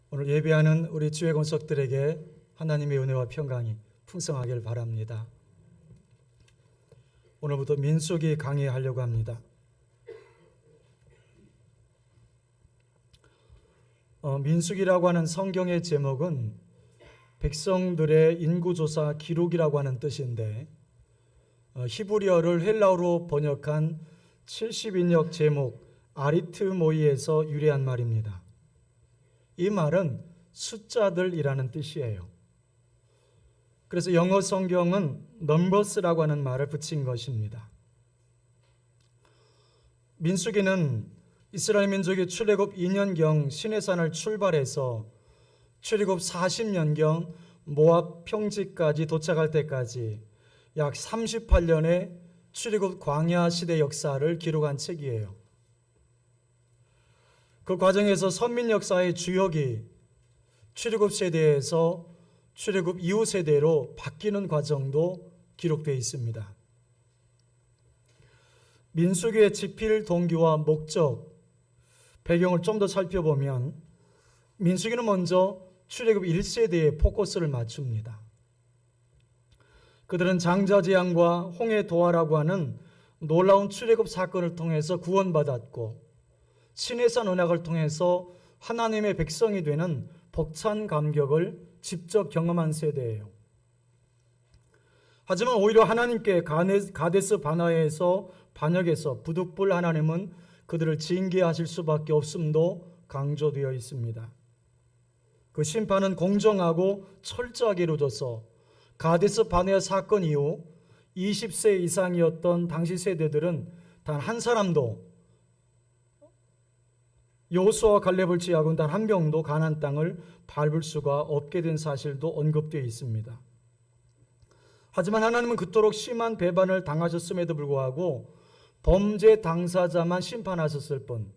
오늘 예배하는 우리 주의 권속들에게 하나님의 은혜와 평강이 풍성하길 바랍니다. 오늘부터 민수기 강의하려고 합니다. 민수기라고 하는 성경의 제목은 백성들의 인구조사 기록이라고 하는 뜻인데, 히브리어를 헬라어로 번역한 70인역 제목 아리트모이에서 유래한 말입니다. 이 말은 숫자들이라는 뜻이에요. 그래서 영어 성경은 numbers라고 하는 말을 붙인 것입니다. 민수기는 이스라엘 민족이 출애굽 2년경 시내산을 출발해서 출애굽 40년경 모압 평지까지 도착할 때까지 약 38년의 출애굽 광야 시대 역사를 기록한 책이에요. 그 과정에서 선민 역사의 주역이 출애굽 세대에서 출애굽 이후 세대로 바뀌는 과정도 기록되어 있습니다. 민수기의 집필 동기와 목적, 배경을 좀 더 살펴보면 민수기는 먼저 출애굽 1세대에 포커스를 맞춥니다. 그들은 장자재앙과 홍해도화라고 하는 놀라운 출애굽 사건을 통해서 구원받았고 시내산 언약을 통해서 하나님의 백성이 되는 벅찬 감격을 직접 경험한 세대예요. 하지만 오히려 하나님께 가데스 바네아에서 반역해서 부득불 하나님은 그들을 징계하실 수밖에 없음도 강조되어 있습니다. 그 심판은 공정하고 철저하게 이루어져서 가데스 바네아 사건 이후 20세 이상이었던 당시 세대들은 단 한 사람도 여호수아와 갈렙을 제외하고는 단 한 명도 가나안 땅을 밟을 수가 없게 된 사실도 언급되어 있습니다. 하지만 하나님은 그토록 심한 배반을 당하셨음에도 불구하고 범죄 당사자만 심판하셨을 뿐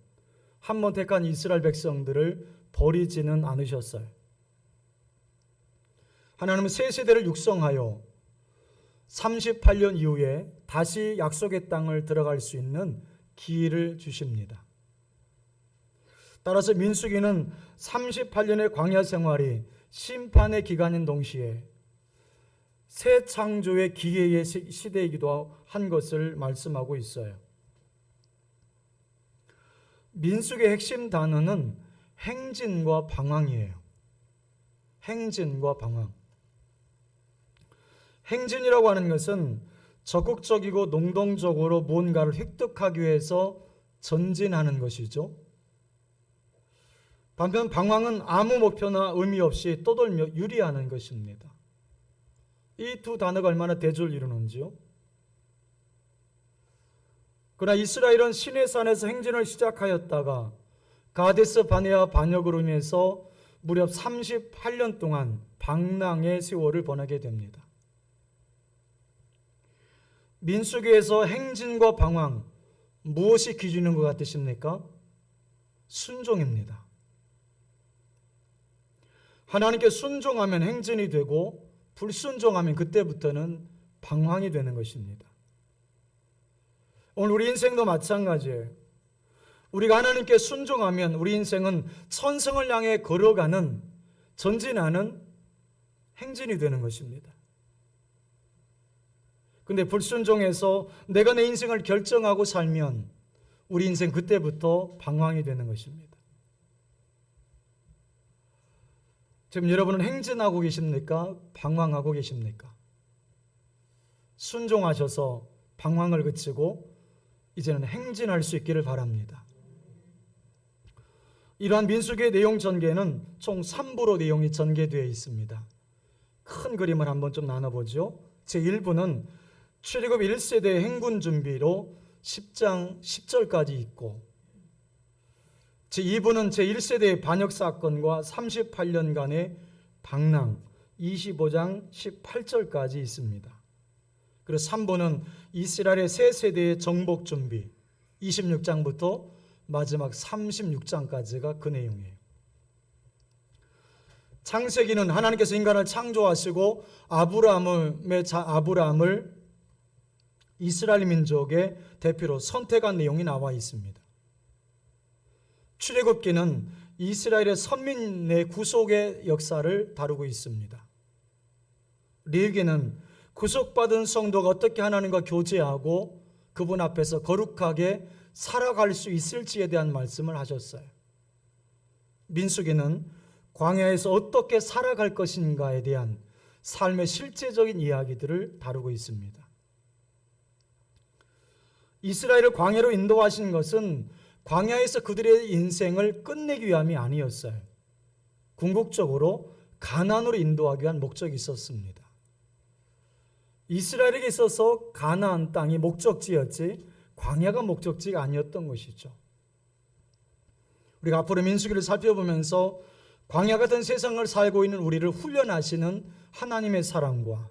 한 번 택한 이스라엘 백성들을 버리지는 않으셨어요. 하나님은 새 세대를 육성하여 38년 이후에 다시 약속의 땅을 들어갈 수 있는 기회를 주십니다. 따라서 민수기는 38년의 광야 생활이 심판의 기간인 동시에 새 창조의 기회의 시대이기도 한 것을 말씀하고 있어요. 민수기의 핵심 단어는 행진과 방황이에요. 행진과 방황. 행진이라고 하는 것은 적극적이고 능동적으로 무언가를 획득하기 위해서 전진하는 것이죠. 반면 방황은 아무 목표나 의미 없이 떠돌며 유리하는 것입니다. 이 두 단어가 얼마나 대조를 이루는지요. 그러나 이스라엘은 시내산에서 행진을 시작하였다가 가데스 바네아 반역으로 인해서 무렵 38년 동안 방랑의 세월을 보내게 됩니다. 민수기에서 행진과 방황, 무엇이 기준인 것 같으십니까? 순종입니다. 하나님께 순종하면 행진이 되고 불순종하면 그때부터는 방황이 되는 것입니다. 오늘 우리 인생도 마찬가지예요. 우리가 하나님께 순종하면 우리 인생은 천성을 향해 걸어가는, 전진하는 행진이 되는 것입니다. 근데 불순종해서 내가 내 인생을 결정하고 살면 우리 인생 그때부터 방황이 되는 것입니다. 지금 여러분은 행진하고 계십니까? 방황하고 계십니까? 순종하셔서 방황을 그치고 이제는 행진할 수 있기를 바랍니다. 이러한 민수기의 내용 전개는 총 3부로 내용이 전개되어 있습니다. 큰 그림을 한번 좀 나눠보죠. 제1부는 출애굽 1세대의 행군 준비로 10장 10절까지 있고, 제2부는 제1세대의 반역 사건과 38년간의 방랑 25장 18절까지 있습니다. 그리고 3부는 이스라엘의 새 세대의 정복 준비 26장부터 마지막 36장까지가 그 내용이에요. 창세기는 하나님께서 인간을 창조하시고 아브라함을 이스라엘 민족의 대표로 선택한 내용이 나와 있습니다. 출애굽기는 이스라엘의 선민의 구속의 역사를 다루고 있습니다. 레위기는 구속받은 성도가 어떻게 하나님과 교제하고 그분 앞에서 거룩하게 살아갈 수 있을지에 대한 말씀을 하셨어요. 민수기는 광야에서 어떻게 살아갈 것인가에 대한 삶의 실제적인 이야기들을 다루고 있습니다. 이스라엘을 광야로 인도하신 것은 광야에서 그들의 인생을 끝내기 위함이 아니었어요. 궁극적으로 가나안으로 인도하기 위한 목적이 있었습니다. 이스라엘에게 있어서 가나안 땅이 목적지였지 광야가 목적지가 아니었던 것이죠. 우리가 앞으로 민수기를 살펴보면서 광야 같은 세상을 살고 있는 우리를 훈련하시는 하나님의 사랑과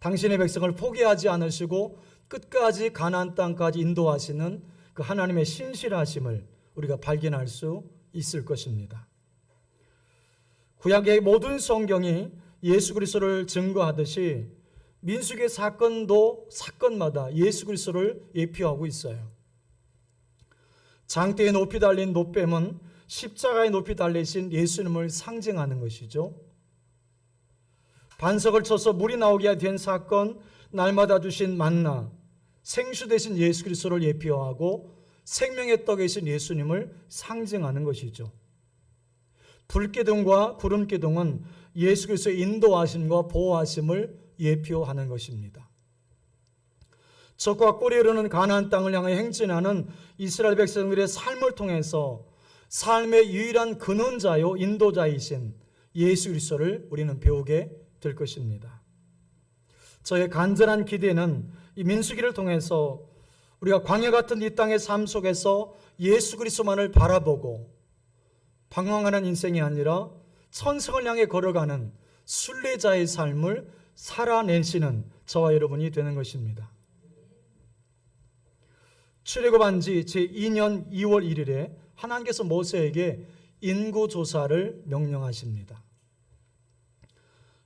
당신의 백성을 포기하지 않으시고 끝까지 가나안 땅까지 인도하시는 그 하나님의 신실하심을 우리가 발견할 수 있을 것입니다. 구약의 모든 성경이 예수 그리스도를 증거하듯이 민수기의 사건도 사건마다 예수 그리스도를 예표하고 있어요. 장대에 높이 달린 노뱀은 십자가에 높이 달리신 예수님을 상징하는 것이죠. 반석을 쳐서 물이 나오게 된 사건, 날마다 주신 만나, 생수 되신 예수 그리스도를 예표하고 생명의 떡이신 예수님을 상징하는 것이죠. 불기둥과 구름기둥은 예수 그리스도의 인도하심과 보호하심을 예표하는 것입니다. 적과 꿀이 흐르는 가나안 땅을 향해 행진하는 이스라엘 백성들의 삶을 통해서 삶의 유일한 근원자요 인도자이신 예수 그리스도를 우리는 배우게 될 것입니다. 저의 간절한 기대는 이 민수기를 통해서 우리가 광야 같은 이 땅의 삶 속에서 예수 그리스도만을 바라보고 방황하는 인생이 아니라 천성을 향해 걸어가는 순례자의 삶을 살아내시는 저와 여러분이 되는 것입니다. 출애굽한 지 제2년 2월 1일에 하나님께서 모세에게 인구조사를 명령하십니다.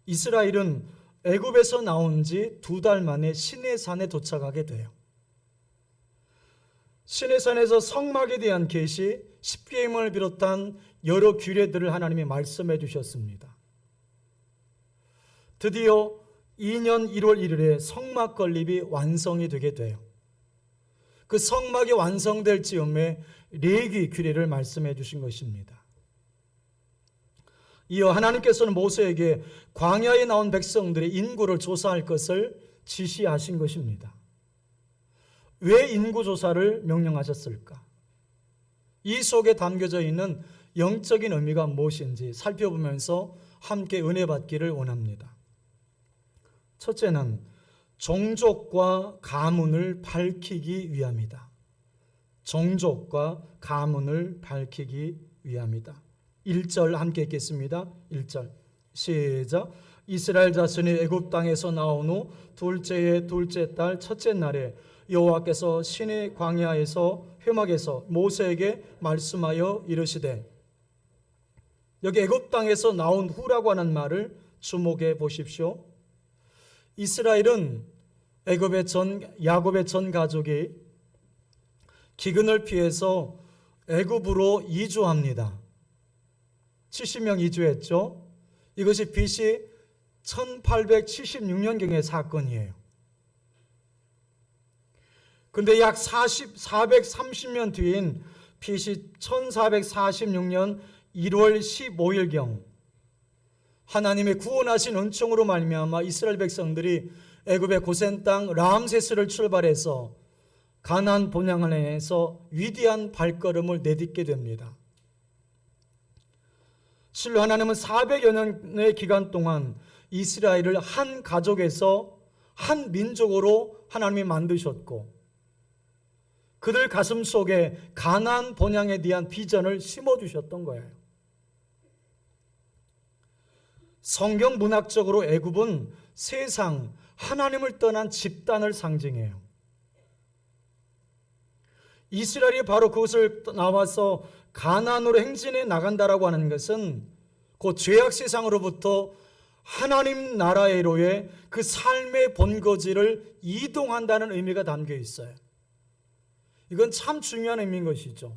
이스라엘은 애굽에서 나온 지 2달 만에 시내산에 도착하게 돼요. 시내산에서 성막에 대한 계시, 십계명을 비롯한 여러 규례들을 하나님이 말씀해 주셨습니다. 드디어 2년 1월 1일에 성막 건립이 완성이 되게 돼요. 그 성막이 완성될 즈음에 레위기 규례를 말씀해 주신 것입니다. 이어 하나님께서는 모세에게 광야에 나온 백성들의 인구를 조사할 것을 지시하신 것입니다. 왜 인구조사를 명령하셨을까? 이 속에 담겨져 있는 영적인 의미가 무엇인지 살펴보면서 함께 은혜 받기를 원합니다. 첫째는 종족과 가문을 밝히기 위함이다. 종족과 가문을 밝히기 위함이다. 1절 함께 읽겠습니다. 1절 시작. 이스라엘 자손이 애굽 땅에서 나온 후 둘째의 둘째 달 첫째 날에 여호와께서 시내 광야에서 회막에서 모세에게 말씀하여 이르시되, 여기 애굽 땅에서 나온 후라고 하는 말을 주목해 보십시오. 이스라엘은 야곱의 전 가족이 기근을 피해서 애굽으로 이주합니다. 70명 이주했죠. 이것이 BC 1876년경의 사건이에요. 근데 약 430년 뒤인 BC 1446년 1월 15일경 하나님의 구원하신 은총으로 말미암아 이스라엘 백성들이 애굽의 고센 땅 람세스를 출발해서 가나안 본향을 향해서 위대한 발걸음을 내딛게 됩니다. 실로 하나님은 400여 년의 기간 동안 이스라엘을 한 가족에서 한 민족으로 하나님이 만드셨고 그들 가슴 속에 가나안 본향에 대한 비전을 심어주셨던 거예요. 성경 문학적으로 애굽은 세상 하나님을 떠난 집단을 상징해요. 이스라엘이 바로 그것을 나와서 가나안으로 행진해 나간다라고 하는 것은 그 죄악 세상으로부터 하나님 나라로의 그 삶의 본거지를 이동한다는 의미가 담겨 있어요. 이건 참 중요한 의미인 것이죠.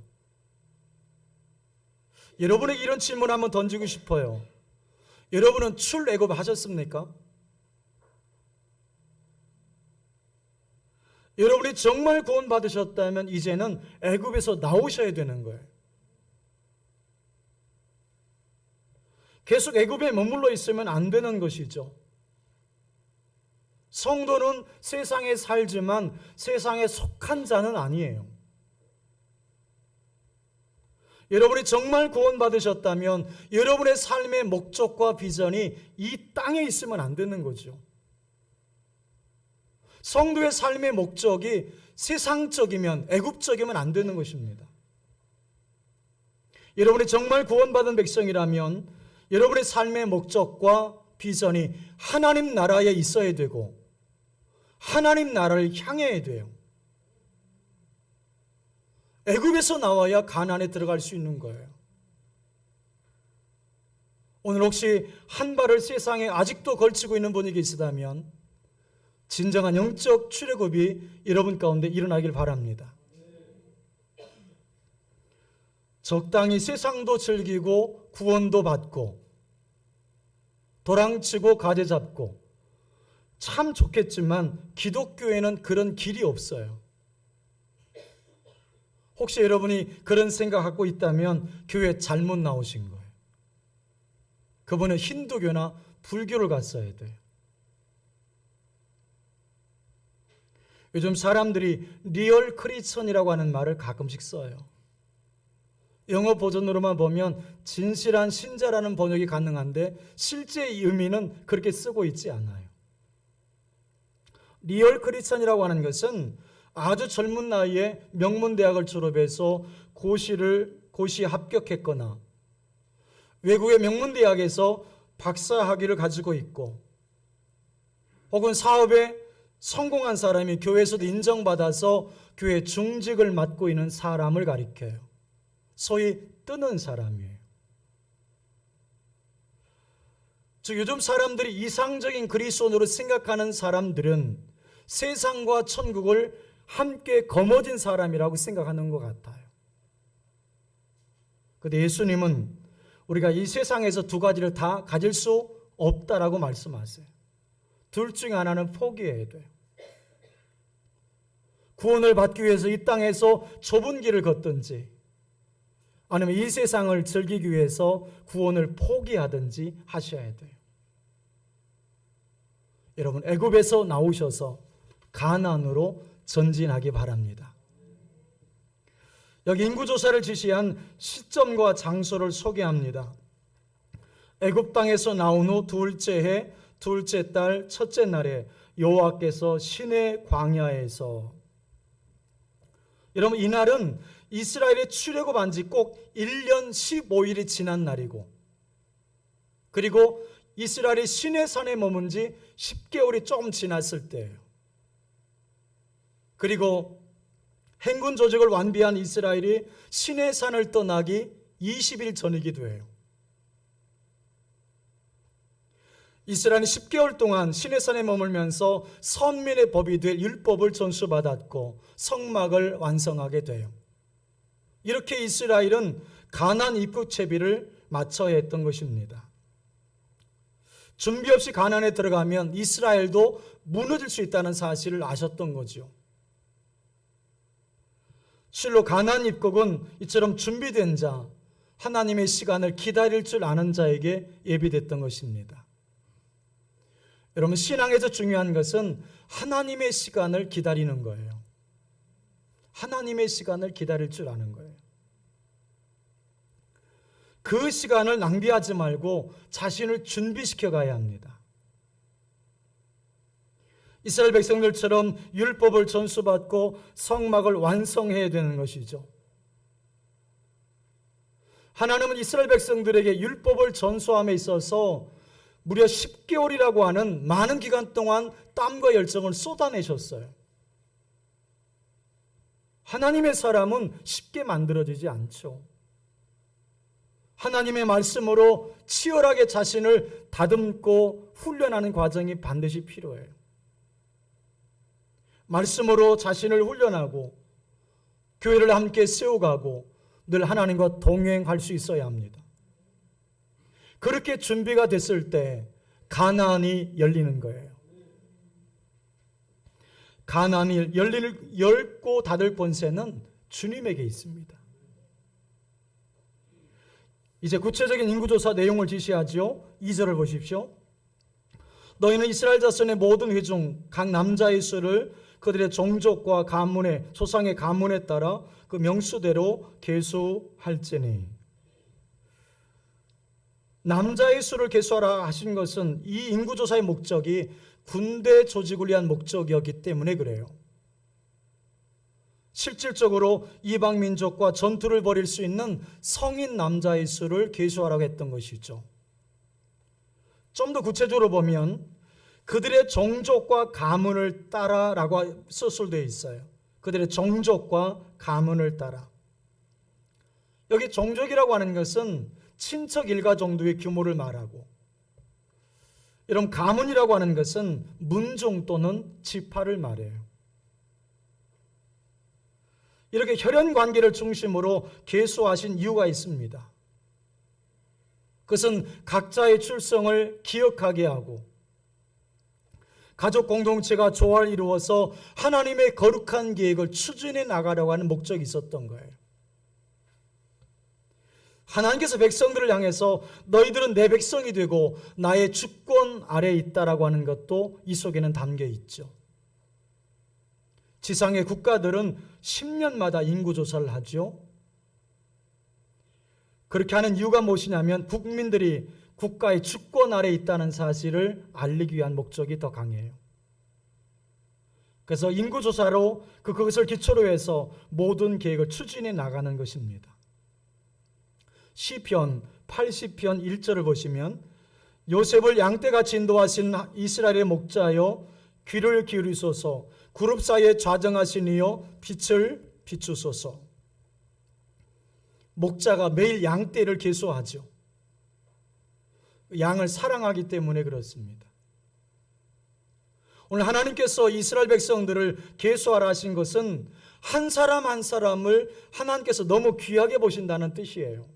여러분에게 이런 질문 한번 던지고 싶어요. 여러분은 출애굽 하셨습니까? 여러분이 정말 구원받으셨다면 이제는 애굽에서 나오셔야 되는 거예요. 계속 애굽에 머물러 있으면 안 되는 것이죠. 성도는 세상에 살지만 세상에 속한 자는 아니에요. 여러분이 정말 구원받으셨다면 여러분의 삶의 목적과 비전이 이 땅에 있으면 안 되는 거죠. 성도의 삶의 목적이 세상적이면, 애굽적이면 안 되는 것입니다. 여러분이 정말 구원받은 백성이라면 여러분의 삶의 목적과 비전이 하나님 나라에 있어야 되고 하나님 나라를 향해야 돼요. 애굽에서 나와야 가나안에 들어갈 수 있는 거예요. 오늘 혹시 한 발을 세상에 아직도 걸치고 있는 분이 계시다면 진정한 영적 출애굽이 여러분 가운데 일어나길 바랍니다. 적당히 세상도 즐기고 구원도 받고 도랑치고 가재 잡고 참 좋겠지만 기독교에는 그런 길이 없어요. 혹시 여러분이 그런 생각 갖고 있다면 교회 잘못 나오신 거예요. 그분은 힌두교나 불교를 갔어야 돼요. 요즘 사람들이 리얼 크리스천이라고 하는 말을 가끔씩 써요. 영어 버전으로만 보면 진실한 신자라는 번역이 가능한데 실제 의미는 그렇게 쓰고 있지 않아요. 리얼 크리스천이라고 하는 것은 아주 젊은 나이에 명문대학을 졸업해서 고시 합격했거나 외국의 명문대학에서 박사학위를 가지고 있고 혹은 사업에 성공한 사람이 교회에서도 인정받아서 교회 중직을 맡고 있는 사람을 가리켜요. 소위 뜨는 사람이에요. 즉 요즘 사람들이 이상적인 그리스도인으로 생각하는 사람들은 세상과 천국을 함께 거머쥔 사람이라고 생각하는 것 같아요. 그런데 예수님은 우리가 이 세상에서 두 가지를 다 가질 수 없다라고 말씀하세요. 둘 중에 하나는 포기해야 돼요. 구원을 받기 위해서 이 땅에서 좁은 길을 걷든지 아니면 이 세상을 즐기기 위해서 구원을 포기하든지 하셔야 돼요. 여러분 애굽에서 나오셔서 가나안으로 전진하기 바랍니다. 여기 인구조사를 지시한 시점과 장소를 소개합니다. 애굽 땅에서 나온 후 둘째 해 둘째 달 첫째 날에 여호와께서 시내 광야에서, 여러분 이날은 이스라엘의 출애굽한 지 꼭 1년 15일이 지난 날이고 그리고 이스라엘이 시내산에 머문 지 10개월이 조금 지났을 때예요. 그리고 행군 조직을 완비한 이스라엘이 시내산을 떠나기 20일 전이기도 해요. 이스라엘은 10개월 동안 시내산에 머물면서 선민의 법이 될 율법을 전수받았고 성막을 완성하게 돼요. 이렇게 이스라엘은 가나안 입국 채비를 마쳐야 했던 것입니다. 준비 없이 가나안에 들어가면 이스라엘도 무너질 수 있다는 사실을 아셨던 거죠. 실로 가나안 입국은 이처럼 준비된 자, 하나님의 시간을 기다릴 줄 아는 자에게 예비됐던 것입니다. 여러분 신앙에서 중요한 것은 하나님의 시간을 기다리는 거예요. 하나님의 시간을 기다릴 줄 아는 거예요. 그 시간을 낭비하지 말고 자신을 준비시켜 가야 합니다. 이스라엘 백성들처럼 율법을 전수받고 성막을 완성해야 되는 것이죠. 하나님은 이스라엘 백성들에게 율법을 전수함에 있어서 무려 10개월이라고 하는 많은 기간 동안 땀과 열정을 쏟아내셨어요. 하나님의 사람은 쉽게 만들어지지 않죠. 하나님의 말씀으로 치열하게 자신을 다듬고 훈련하는 과정이 반드시 필요해요. 말씀으로 자신을 훈련하고 교회를 함께 세워가고 늘 하나님과 동행할 수 있어야 합니다. 그렇게 준비가 됐을 때 가나안이 열리는 거예요. 가나안이 열고 닫을 권세는 주님에게 있습니다. 이제 구체적인 인구조사 내용을 지시하죠. 2절을 보십시오. 너희는 이스라엘 자손의 모든 회중 각 남자의 수를 그들의 종족과 가문의 조상의 가문에 따라 그 명수대로 계수할지니. 남자의 수를 계수하라 하신 것은 이 인구조사의 목적이 군대 조직을 위한 목적이었기 때문에 그래요. 실질적으로 이방 민족과 전투를 벌일 수 있는 성인 남자의 수를 계수하라고 했던 것이죠. 좀 더 구체적으로 보면 그들의 종족과 가문을 따라라고 서술되어 있어요. 그들의 종족과 가문을 따라. 여기 종족이라고 하는 것은 친척 일가 정도의 규모를 말하고, 이런 가문이라고 하는 것은 문종 또는 지파를 말해요. 이렇게 혈연 관계를 중심으로 계수하신 이유가 있습니다. 그것은 각자의 출생을 기억하게 하고 가족 공동체가 조화를 이루어서 하나님의 거룩한 계획을 추진해 나가려고 하는 목적이 있었던 거예요. 하나님께서 백성들을 향해서 너희들은 내 백성이 되고 나의 주권 아래에 있다라고 하는 것도 이 속에는 담겨 있죠. 지상의 국가들은 10년마다 인구조사를 하죠. 그렇게 하는 이유가 무엇이냐면 국민들이 국가의 주권 아래에 있다는 사실을 알리기 위한 목적이 더 강해요. 그래서 인구조사로 그것을 기초로 해서 모든 계획을 추진해 나가는 것입니다. 시편 80편 1절을 보시면 요셉을 양떼같이 인도하신 이스라엘의 목자여 귀를 기울이소서, 그룹 사이에 좌정하신 이여 빛을 비추소서. 목자가 매일 양떼를 계수하죠. 양을 사랑하기 때문에 그렇습니다. 오늘 하나님께서 이스라엘 백성들을 계수하라 하신 것은 한 사람 한 사람을 하나님께서 너무 귀하게 보신다는 뜻이에요.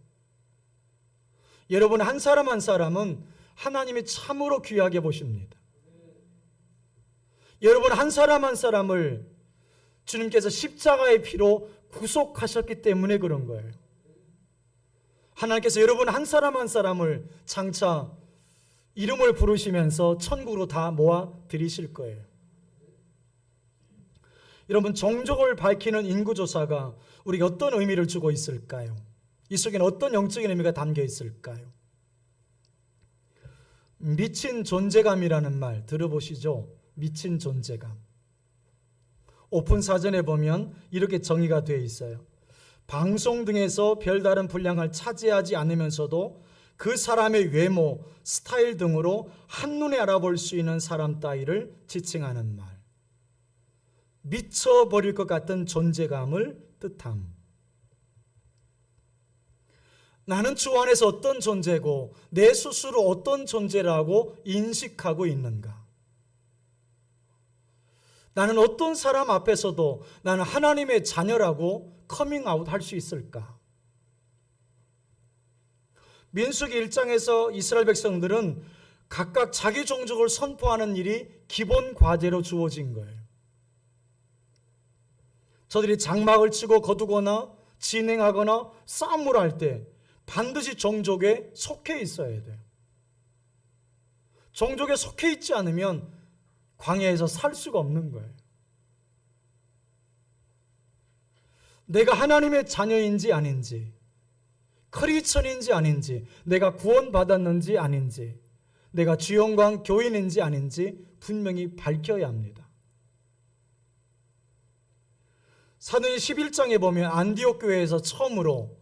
여러분, 한 사람 한 사람은 하나님이 참으로 귀하게 보십니다. 여러분, 한 사람 한 사람을 주님께서 십자가의 피로 구속하셨기 때문에 그런 거예요. 하나님께서 여러분 한 사람 한 사람을 장차 이름을 부르시면서 천국으로 다 모아 드리실 거예요. 여러분, 종족을 밝히는 인구조사가 우리에게 어떤 의미를 주고 있을까요? 이 속에는 어떤 영적인 의미가 담겨 있을까요? 미친 존재감이라는 말 들어보시죠? 미친 존재감. 오픈 사전에 보면 이렇게 정의가 되어 있어요. 방송 등에서 별다른 분량을 차지하지 않으면서도 그 사람의 외모, 스타일 등으로 한눈에 알아볼 수 있는 사람 따위를 지칭하는 말. 미쳐버릴 것 같은 존재감을 뜻함. 나는 주 안에서 어떤 존재고 내 스스로 어떤 존재라고 인식하고 있는가? 나는 어떤 사람 앞에서도 나는 하나님의 자녀라고 커밍아웃 할 수 있을까? 민수기 1장에서 이스라엘 백성들은 각각 자기 종족을 선포하는 일이 기본 과제로 주어진 거예요. 저들이 장막을 치고 거두거나 진행하거나 싸움을 할 때 반드시 종족에 속해 있어야 돼요. 종족에 속해 있지 않으면 광야에서 살 수가 없는 거예요. 내가 하나님의 자녀인지 아닌지, 크리스천인지 아닌지, 내가 구원받았는지 아닌지, 내가 주영광 교인인지 아닌지 분명히 밝혀야 합니다. 사도행 11장에 보면 안디옥 교회에서 처음으로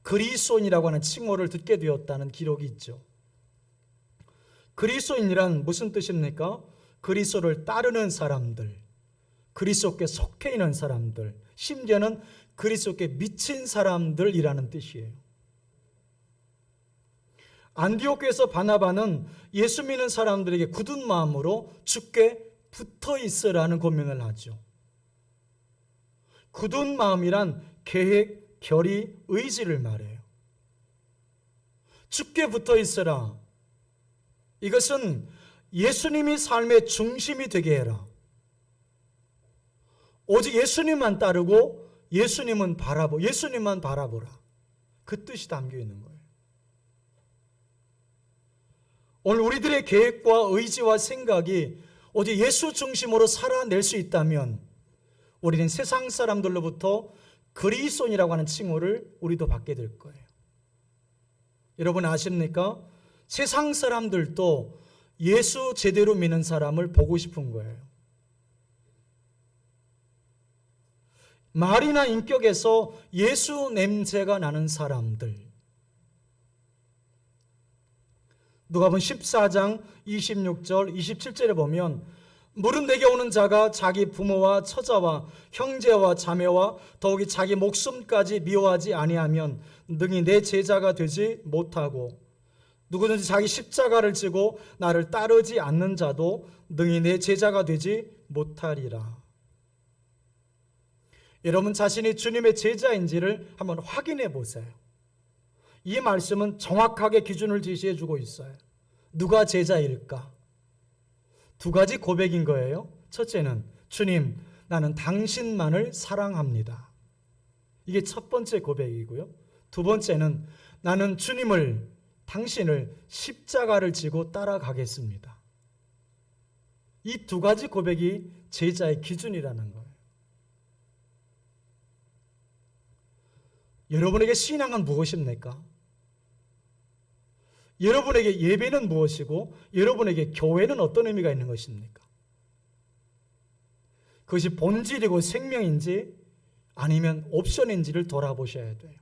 그리스도인이라고 하는 칭호를 듣게 되었다는 기록이 있죠. 그리스도인이란 무슨 뜻입니까? 그리스도를 따르는 사람들, 그리스도께 속해 있는 사람들, 심지어는 그리스도께 미친 사람들이라는 뜻이에요. 안디옥 교회에서 바나바는 예수 믿는 사람들에게 굳은 마음으로 주께 붙어 있으라는 고민을 하죠. 굳은 마음이란 계획, 결의, 의지를 말해요. 주께 붙어 있어라. 이것은 예수님이 삶의 중심이 되게 해라. 오직 예수님만 따르고 예수님만 바라보라. 그 뜻이 담겨 있는 거예요. 오늘 우리들의 계획과 의지와 생각이 오직 예수 중심으로 살아낼 수 있다면 우리는 세상 사람들로부터 그리스도인이라고 하는 칭호를 우리도 받게 될 거예요. 여러분 아십니까? 세상 사람들도 예수 제대로 믿는 사람을 보고 싶은 거예요. 말이나 인격에서 예수 냄새가 나는 사람들. 누가복음 14장 26절 27절에 보면 무릇 내게 오는 자가 자기 부모와 처자와 형제와 자매와 더욱이 자기 목숨까지 미워하지 아니하면 능히 내 제자가 되지 못하고 누구든지 자기 십자가를 지고 나를 따르지 않는 자도 능히 내 제자가 되지 못하리라. 여러분 자신이 주님의 제자인지를 한번 확인해 보세요. 이 말씀은 정확하게 기준을 제시해 주고 있어요. 누가 제자일까? 두 가지 고백인 거예요. 첫째는 주님, 나는 당신만을 사랑합니다. 이게 첫 번째 고백이고요. 두 번째는 나는 주님을, 당신을 십자가를 지고 따라가겠습니다. 이 두 가지 고백이 제자의 기준이라는 거예요. 여러분에게 신앙은 무엇입니까? 여러분에게 예배는 무엇이고 여러분에게 교회는 어떤 의미가 있는 것입니까? 그것이 본질이고 생명인지 아니면 옵션인지를 돌아보셔야 돼요.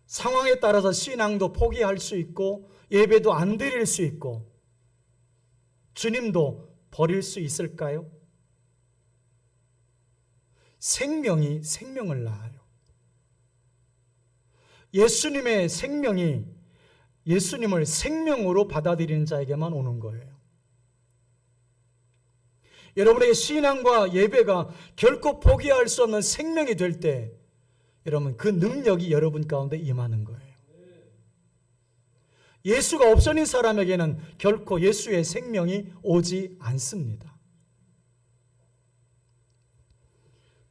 상황에 따라서 신앙도 포기할 수 있고 예배도 안 드릴 수 있고 주님도 버릴 수 있을까요? 생명이 생명을 낳아요. 예수님의 생명이 예수님을 생명으로 받아들이는 자에게만 오는 거예요. 여러분에게 신앙과 예배가 결코 포기할 수 없는 생명이 될 때 여러분 그 능력이 여러분 가운데 임하는 거예요. 예수가 없어진 사람에게는 결코 예수의 생명이 오지 않습니다.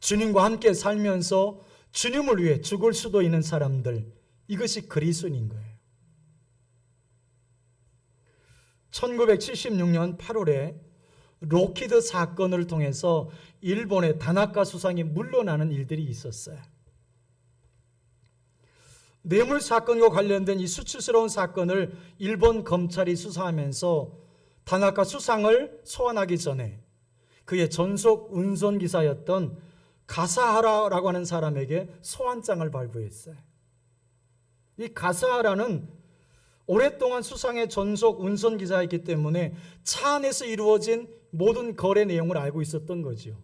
주님과 함께 살면서 주님을 위해 죽을 수도 있는 사람들, 이것이 그리스도인인 거예요. 1976년 8월에 로키드 사건을 통해서 일본의 다나카 수상이 물러나는 일들이 있었어요. 뇌물 사건과 관련된 이 수치스러운 사건을 일본 검찰이 수사하면서 다나카 수상을 소환하기 전에 그의 전속 운송기사였던 가사하라라고 하는 사람에게 소환장을 발부했어요. 이 가사하라는 오랫동안 수상의 전속 운송기사였기 때문에 차 안에서 이루어진 모든 거래 내용을 알고 있었던 거죠.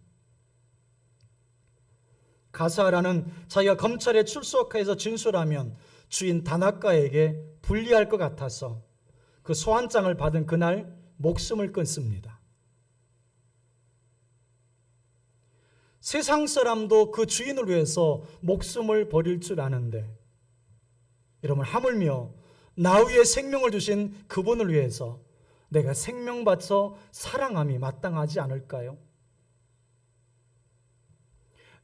가사하라는 자기가 검찰에 출석해서 진술하면 주인 다나카에게 불리할 것 같아서 그 소환장을 받은 그날 목숨을 끊습니다. 세상 사람도 그 주인을 위해서 목숨을 버릴 줄 아는데 여러분 하물며 나 위에 생명을 주신 그분을 위해서 내가 생명 바쳐 사랑함이 마땅하지 않을까요?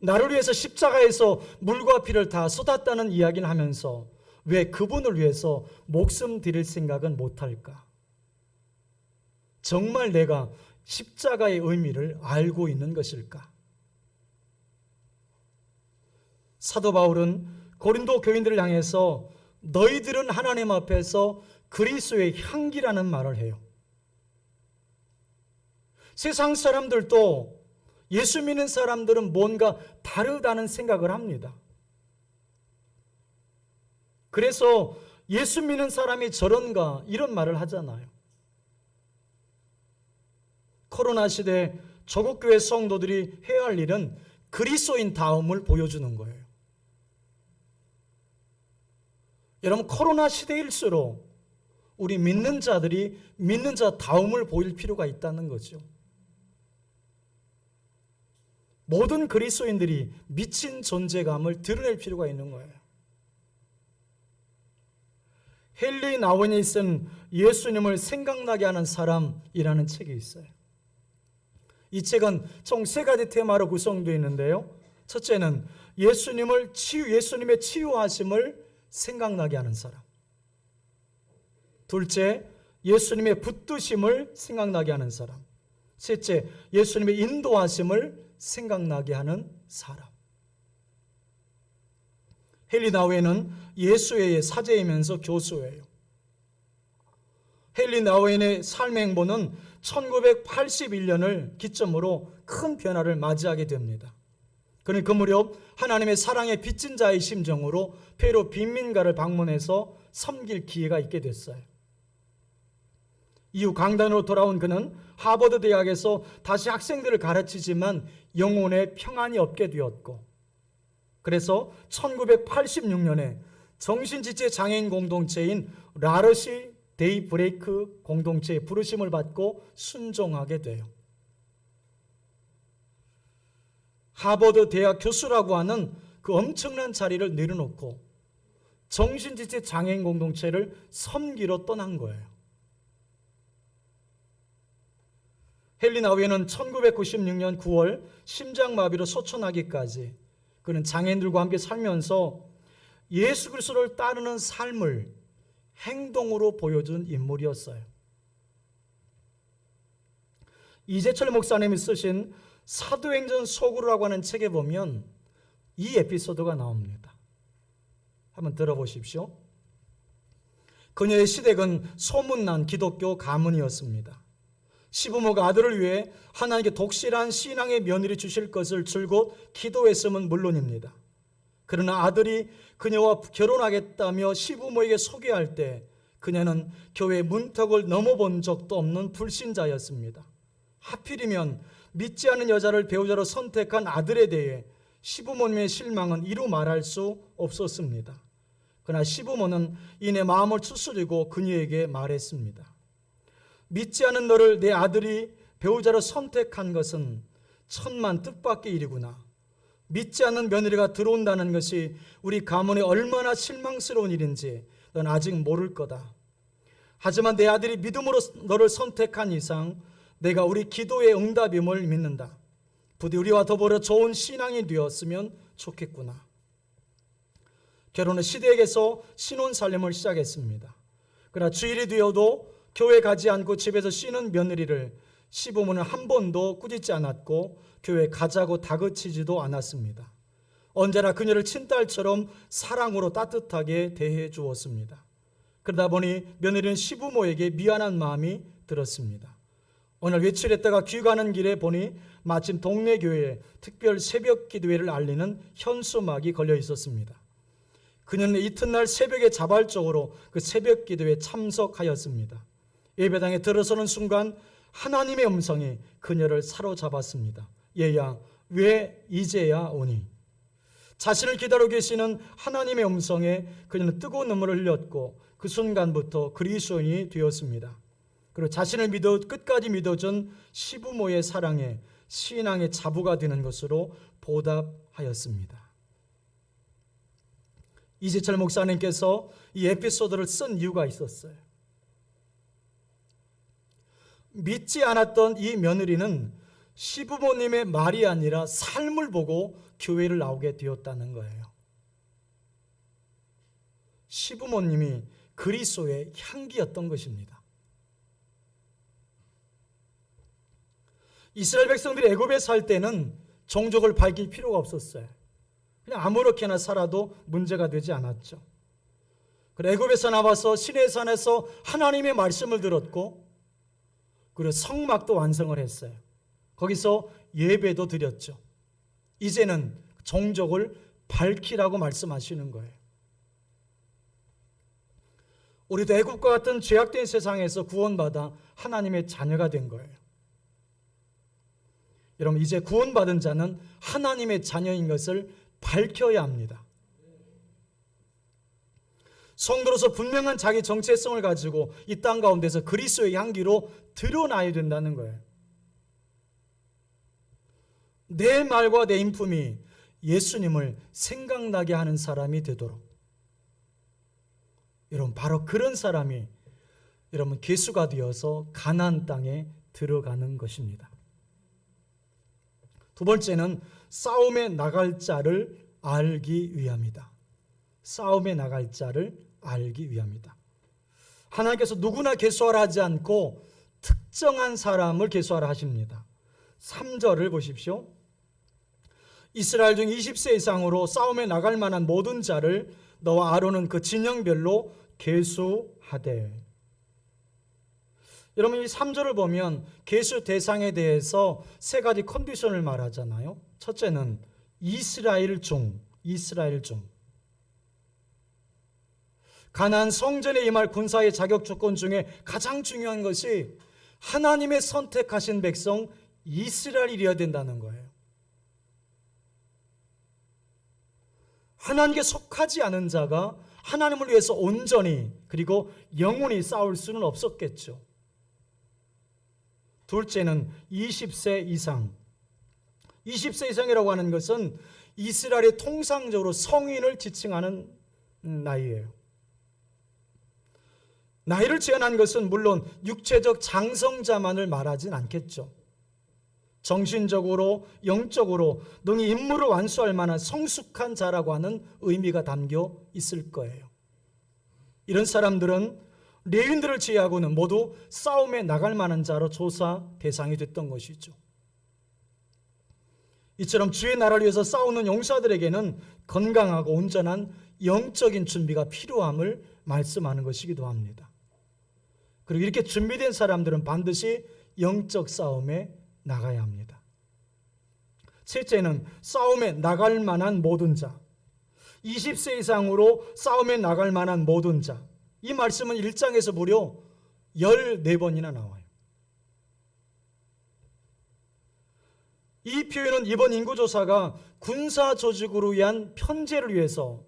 나를 위해서 십자가에서 물과 피를 다 쏟았다는 이야기를 하면서 왜 그분을 위해서 목숨 드릴 생각은 못할까? 정말 내가 십자가의 의미를 알고 있는 것일까? 사도 바울은 고린도 교인들을 향해서 너희들은 하나님 앞에서 그리스도의 향기라는 말을 해요. 세상 사람들도 예수 믿는 사람들은 뭔가 다르다는 생각을 합니다. 그래서 예수 믿는 사람이 저런가 이런 말을 하잖아요. 코로나 시대 조국 교회 성도들이 해야 할 일은 그리스도인 다움을 보여주는 거예요. 여러분 코로나 시대일수록 우리 믿는 자들이 믿는 자 다움을 보일 필요가 있다는 거죠. 모든 그리스도인들이 미친 존재감을 드러낼 필요가 있는 거예요. 헨리 나원이 쓴 예수님을 생각나게 하는 사람이라는 책이 있어요. 이 책은 총 3가지 테마로 구성되어 있는데요. 첫째는 예수님의 치유하심을 생각나게 하는 사람. 둘째, 예수님의 붙드심을 생각나게 하는 사람. 셋째, 예수님의 인도하심을 생각나게 하는 사람. 헨리 나우엔은 예수의 사제이면서 교수예요. 헨리 나우엔의 삶의 행보는 1981년을 기점으로 큰 변화를 맞이하게 됩니다. 그는 그 무렵 하나님의 사랑에 빚진 자의 심정으로 페루 빈민가를 방문해서 섬길 기회가 있게 됐어요. 이후 강단으로 돌아온 그는 하버드 대학에서 다시 학생들을 가르치지만 영혼의 평안이 없게 되었고, 그래서 1986년에 정신지체 장애인 공동체인 라르시 데이브레이크 공동체의 부르심을 받고 순종하게 돼요. 하버드 대학 교수라고 하는 그 엄청난 자리를 내려놓고 정신지체 장애인 공동체를 섬기러 떠난 거예요. 헨리 나우엔은 1996년 9월 심장마비로 소천하기까지 그는 장애인들과 함께 살면서 예수 그리스도를 따르는 삶을 행동으로 보여준 인물이었어요. 이재철 목사님이 쓰신 사도행전 속으로라고 하는 책에 보면 이 에피소드가 나옵니다. 한번 들어보십시오. 그녀의 시댁은 소문난 기독교 가문이었습니다. 시부모가 아들을 위해 하나님께 독실한 신앙의 며느리 주실 것을 줄곧 기도했음은 물론입니다. 그러나 아들이 그녀와 결혼하겠다며 시부모에게 소개할 때 그녀는 교회 문턱을 넘어본 적도 없는 불신자였습니다. 하필이면 믿지 않는 여자를 배우자로 선택한 아들에 대해 시부모님의 실망은 이루 말할 수 없었습니다. 그러나 시부모는 이내 마음을 추스리고 그녀에게 말했습니다. 믿지 않은 너를 내 아들이 배우자로 선택한 것은 천만 뜻밖의 일이구나. 믿지 않는 며느리가 들어온다는 것이 우리 가문에 얼마나 실망스러운 일인지 넌 아직 모를 거다. 하지만 내 아들이 믿음으로 너를 선택한 이상 내가 우리 기도의 응답임을 믿는다. 부디 우리와 더불어 좋은 신앙이 되었으면 좋겠구나. 결혼 후 시댁에서 신혼살림을 시작했습니다. 그러나 주일이 되어도 교회 가지 않고 집에서 쉬는 며느리를 시부모는 한 번도 꾸짖지 않았고 교회 가자고 다그치지도 않았습니다. 언제나 그녀를 친딸처럼 사랑으로 따뜻하게 대해 주었습니다. 그러다 보니 며느리는 시부모에게 미안한 마음이 들었습니다. 어느 날 외출했다가 귀가하는 길에 보니 마침 동네 교회에 특별 새벽 기도회를 알리는 현수막이 걸려 있었습니다. 그녀는 이튿날 새벽에 자발적으로 그 새벽 기도회에 참석하였습니다. 예배당에 들어서는 순간 하나님의 음성이 그녀를 사로잡았습니다. 얘야, 왜 이제야 오니? 자신을 기다리고 계시는 하나님의 음성에 그녀는 뜨거운 눈물을 흘렸고 그 순간부터 그리스도인이 되었습니다. 그리고 자신을 끝까지 믿어준 시부모의 사랑에 신앙의 자부가 되는 것으로 보답하였습니다. 이재철 목사님께서 이 에피소드를 쓴 이유가 있었어요. 믿지 않았던 이 며느리는 시부모님의 말이 아니라 삶을 보고 교회를 나오게 되었다는 거예요. 시부모님이 그리스도의 향기였던 것입니다. 이스라엘 백성들이 애굽에 살 때는 종족을 밝힐 필요가 없었어요. 그냥 아무렇게나 살아도 문제가 되지 않았죠. 애굽에서 나와서 시내산에서 하나님의 말씀을 들었고 그리고 성막도 완성을 했어요. 거기서 예배도 드렸죠. 이제는 종족을 밝히라고 말씀하시는 거예요. 우리도 애굽과 같은 죄악된 세상에서 구원받아 하나님의 자녀가 된 거예요. 여러분, 이제 구원받은 자는 하나님의 자녀인 것을 밝혀야 합니다. 성도로서 분명한 자기 정체성을 가지고 이 땅 가운데서 그리스도의 향기로 드러나야 된다는 거예요. 내 말과 내 인품이 예수님을 생각나게 하는 사람이 되도록, 여러분 바로 그런 사람이 여러분 개수가 되어서 가나안 땅에 들어가는 것입니다. 두 번째는 싸움에 나갈 자를 알기 위함이다. 싸움에 나갈 자를 알기 위함이다. 하나님께서 누구나 계수하라 하지 않고 특정한 사람을 계수하라 하십니다. 3절을 보십시오. 이스라엘 중 20세 이상으로 싸움에 나갈 만한 모든 자를 너와 아론은 그 진영별로 계수하되. 여러분 이 3절을 보면 계수 대상에 대해서 세 가지 컨디션을 말하잖아요. 첫째는 이스라엘 중. 가나안 성전에 임할 군사의 자격 조건 중에 가장 중요한 것이 하나님의 선택하신 백성 이스라엘이어야 된다는 거예요. 하나님께 속하지 않은 자가 하나님을 위해서 온전히 그리고 영원히 싸울 수는 없었겠죠. 둘째는 20세 이상. 20세 이상이라고 하는 것은 이스라엘이 통상적으로 성인을 지칭하는 나이예요. 나이를 제한한 것은 물론 육체적 장성자만을 말하진 않겠죠. 정신적으로, 영적으로 능히 임무를 완수할 만한 성숙한 자라고 하는 의미가 담겨 있을 거예요. 이런 사람들은 레위인들을 제외하고는 모두 싸움에 나갈 만한 자로 조사 대상이 됐던 것이죠. 이처럼 주의 나라를 위해서 싸우는 용사들에게는 건강하고 온전한 영적인 준비가 필요함을 말씀하는 것이기도 합니다. 그리고 이렇게 준비된 사람들은 반드시 영적 싸움에 나가야 합니다. 셋째는 싸움에 나갈 만한 모든 자. 20세 이상으로 싸움에 나갈 만한 모든 자. 이 말씀은 1장에서 무려 14번이나 나와요. 이 표현은 이번 인구조사가 군사 조직으로 위한 편제를 위해서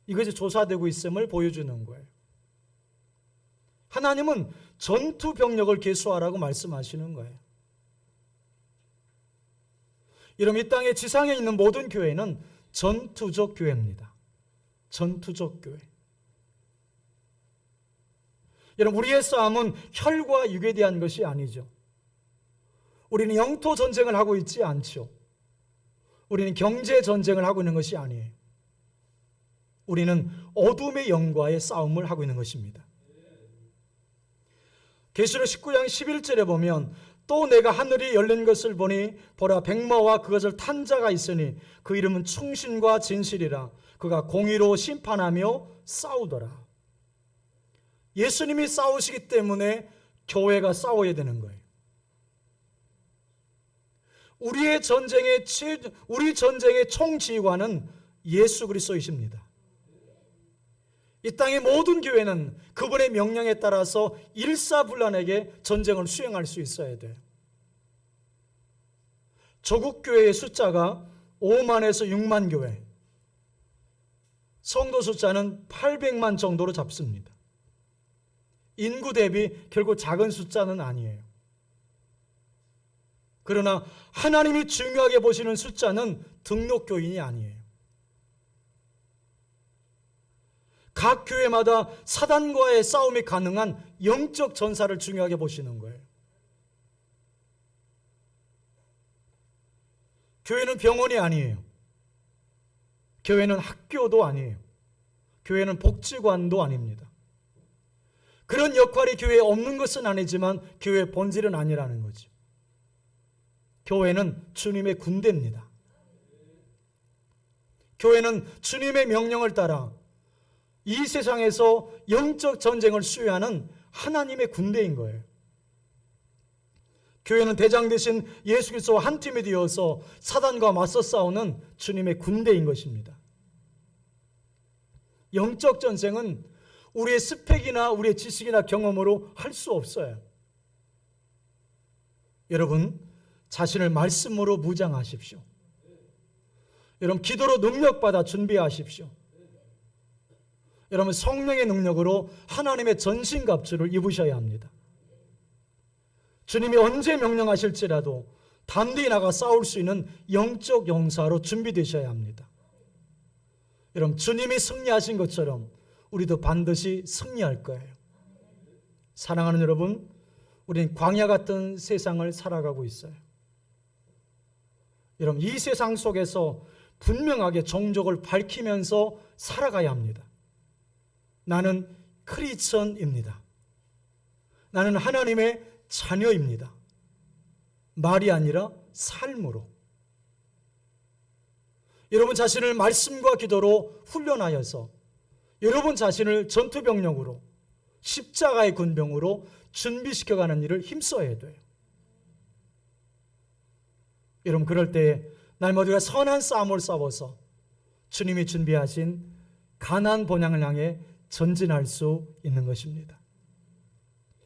이것이 조사되고 있음을 보여주는 거예요. 하나님은 전투 병력을 계수하라고 말씀하시는 거예요. 여러분 이 땅에 지상에 있는 모든 교회는 전투적 교회입니다. 전투적 교회. 여러분 우리의 싸움은 혈과 육에 대한 것이 아니죠. 우리는 영토 전쟁을 하고 있지 않죠. 우리는 경제 전쟁을 하고 있는 것이 아니에요. 우리는 어둠의 영과의 싸움을 하고 있는 것입니다. 계시록 19장 11절에 보면 또 내가 하늘이 열린 것을 보니 보라 백마와 그것을 탄 자가 있으니 그 이름은 충신과 진실이라. 그가 공의로 심판하며 싸우더라. 예수님이 싸우시기 때문에 교회가 싸워야 되는 거예요. 우리 전쟁의 총지휘관은 예수 그리스도이십니다. 이 땅의 모든 교회는 그분의 명령에 따라서 일사불란하게 전쟁을 수행할 수 있어야 돼요. 조국 교회의 숫자가 5만에서 6만 교회, 성도 숫자는 800만 정도로 잡습니다. 인구 대비 결국 작은 숫자는 아니에요. 그러나 하나님이 중요하게 보시는 숫자는 등록교인이 아니에요. 각 교회마다 사단과의 싸움이 가능한 영적 전사를 중요하게 보시는 거예요. 교회는 병원이 아니에요. 교회는 학교도 아니에요. 교회는 복지관도 아닙니다. 그런 역할이 교회에 없는 것은 아니지만 교회의 본질은 아니라는 거죠. 교회는 주님의 군대입니다. 교회는 주님의 명령을 따라 이 세상에서 영적 전쟁을 수행하는 하나님의 군대인 거예요. 교회는 대장 되신 예수 그리스도와 한 팀이 되어서 사단과 맞서 싸우는 주님의 군대인 것입니다. 영적 전쟁은 우리의 스펙이나 우리의 지식이나 경험으로 할 수 없어요. 여러분, 자신을 말씀으로 무장하십시오. 여러분, 기도로 능력받아 준비하십시오. 여러분, 성령의 능력으로 하나님의 전신갑주를 입으셔야 합니다. 주님이 언제 명령하실지라도 담대히 나가 싸울 수 있는 영적 용사로 준비되셔야 합니다. 여러분, 주님이 승리하신 것처럼 우리도 반드시 승리할 거예요. 사랑하는 여러분, 우리는 광야 같은 세상을 살아가고 있어요. 여러분, 이 세상 속에서 분명하게 종족을 밝히면서 살아가야 합니다. 나는 크리스천입니다. 나는 하나님의 자녀입니다. 말이 아니라 삶으로. 여러분 자신을 말씀과 기도로 훈련하여서 여러분 자신을 전투병력으로, 십자가의 군병으로 준비시켜가는 일을 힘써야 돼요. 여러분, 그럴 때 날마다 선한 싸움을 싸워서 주님이 준비하신 가나안 본향을 향해 전진할 수 있는 것입니다.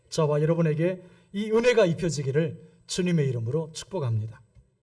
저와 여러분에게 이 은혜가 입혀지기를 주님의 이름으로 축복합니다.